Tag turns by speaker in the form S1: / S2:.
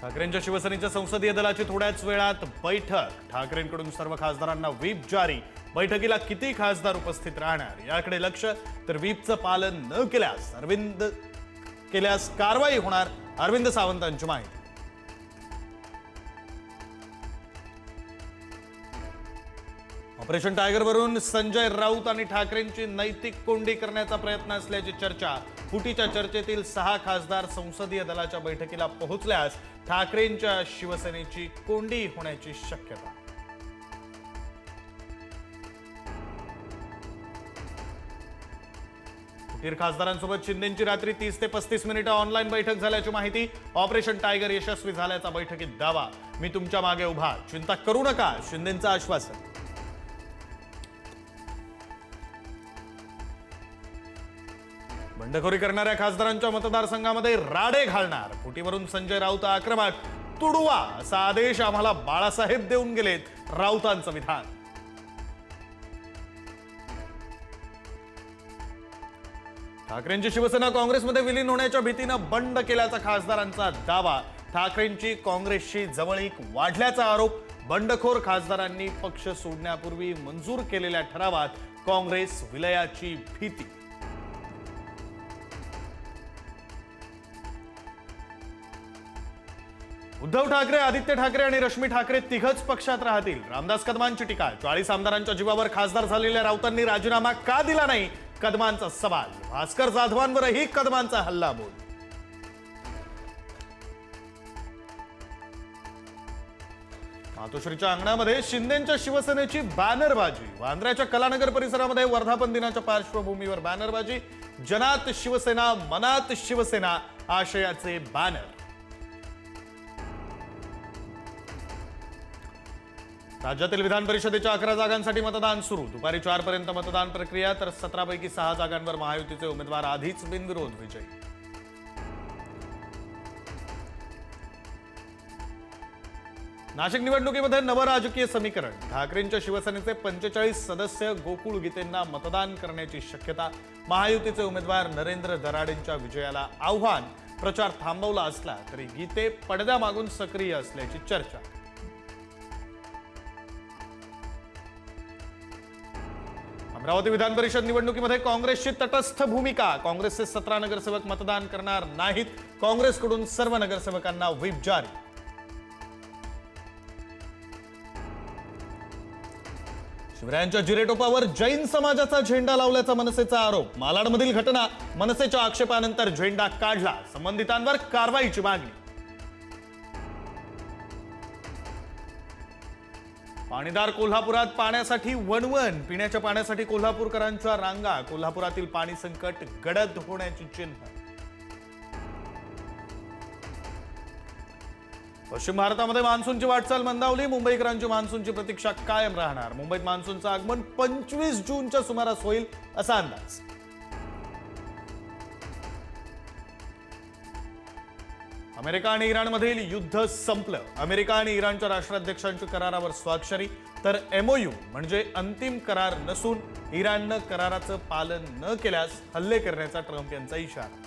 S1: ठाकरेंच्या शिवसेनेच्या संसदीय दलाची थोड्याच वेळात बैठक। ठाकरेंकडून सर्व खासदारांना व्हीप जारी। बैठकीला किती खासदार उपस्थित राहणार याकडे लक्ष, तर व्हीपचं पालन न केल्यास कारवाई होणार, अरविंद सावंतांची माहिती। ऑपरेशन टायगर वरून संजय राऊत आणि ठाकरेंची नैतिक कोंडी करण्याचा प्रयत्न असल्याची चर्चा। फुटीच्या चर्चेतील 6 खासदार संसदीय दलाच्या बैठकीला पोहोचल्यास ठाकरेंच्या शिवसेनेची कोंडी होण्याची शक्यता। फुटीर खासदारांसोबत शिंदेंची रात्री 30 ते 35 मिनिटे ऑनलाईन बैठक झाल्याची माहिती। ऑपरेशन टायगर यशस्वी झाल्याचा बैठकीत दावा। मी तुमच्या मागे उभा, चिंता करू नका, शिंदेंचं आश्वासन। बंडखोरी करणाऱ्या खासदारांच्या मतदारसंघामध्ये राडे घालणार। फुटीवरून संजय राऊत आक्रमक। तुडवा असा आदेश आम्हाला बाळासाहेब देऊन गेलेत, राऊतांचं विधान। ठाकरेंची शिवसेना काँग्रेसमध्ये विलीन होण्याच्या भीतीनं बंड केल्याचा खासदारांचा दावा। ठाकरेंची काँग्रेसशी जवळीक वाढल्याचा आरोप। बंडखोर खासदारांनी पक्ष सोडण्यापूर्वी मंजूर केलेल्या ठरावात काँग्रेस विलयाची भीती। उद्धव ठाकरे, आदित्य ठाकरे आणि रश्मी ठाकरे तिघच पक्षात राहतील, रामदास कदमांची टीका। 40 आमदारांच्या जीवावर खासदार झालेल्या राऊतांनी राजीनामा का दिला नाही, कदमांचा सवाल। भास्कर जाधवांवरही कदमांचा हल्लाबोल। मातोश्रीच्या अंगणामध्ये शिंदेंच्या शिवसेनेची बॅनरबाजी। वांद्र्याच्या कलानगर परिसरामध्ये वर्धापन दिनाच्या पार्श्वभूमीवर बॅनरबाजी। जनात शिवसेना मनात शिवसेना आशयाचे बॅनर। राज्यातील विधान परिषदेच्या 11 जागांसाठी मतदान सुरू। दुपारी 4 पर्यंत मतदान प्रक्रिया, तर 17 पैकी 6 जागांवर महायुतीचे उमेदवार आधीच बिनविरोध विजयी। नाशिक निवडणुकीमध्ये नवं राजकीय समीकरण। ठाकरेंच्या शिवसेनेचे 45 सदस्य गोकुळ गीतेंना मतदान करण्याची शक्यता। महायुतीचे उमेदवार नरेंद्र दराडेंच्या विजयाला आव्हान। प्रचार थांबवला असला तरी गीते पडद्यामागून सक्रिय असल्याची चर्चा। अमरावती विधान परिषद निवडणुकीमध्ये काँग्रेसची तटस्थ भूमिका। काँग्रेसचे 17 नगरसेवक मतदान करणार नाहीत। काँग्रेसकडून सर्व नगरसेवकांना व्हीप जारी। शिवरायांच्या जिरेटोपावर जैन समाजाचा झेंडा लावल्याचा मनसेचा आरोप। मालाडमधील घटना, मनसेच्या आक्षेपानंतर झेंडा काढला, संबंधितांवर कारवाईची मागणी। पाणीदार कोल्हापुरात पाण्यासाठी वणवण। पिण्याच्या पाण्यासाठी कोल्हापूरकरांच्या रांगा। कोल्हापुरातील पाणी संकट गडद होण्याची चिन्ह। पश्चिम भारतामध्ये मान्सूनची वाटचाल मंदावली। मुंबईकरांची मान्सूनची प्रतीक्षा कायम राहणार। मुंबईत मान्सूनचं आगमन 25 जूनच्या सुमारास होईल असा अंदाज। अमेरिका आणि इराणमधील युद्ध संपलं। अमेरिका आणि इराणच्या राष्ट्राध्यक्षांची करारावर स्वाक्षरी, तर MOU म्हणजे अंतिम करार नसून इराणनं कराराचं पालन न केल्यास हल्ले करण्याचा ट्रम्प यांचा इशारा।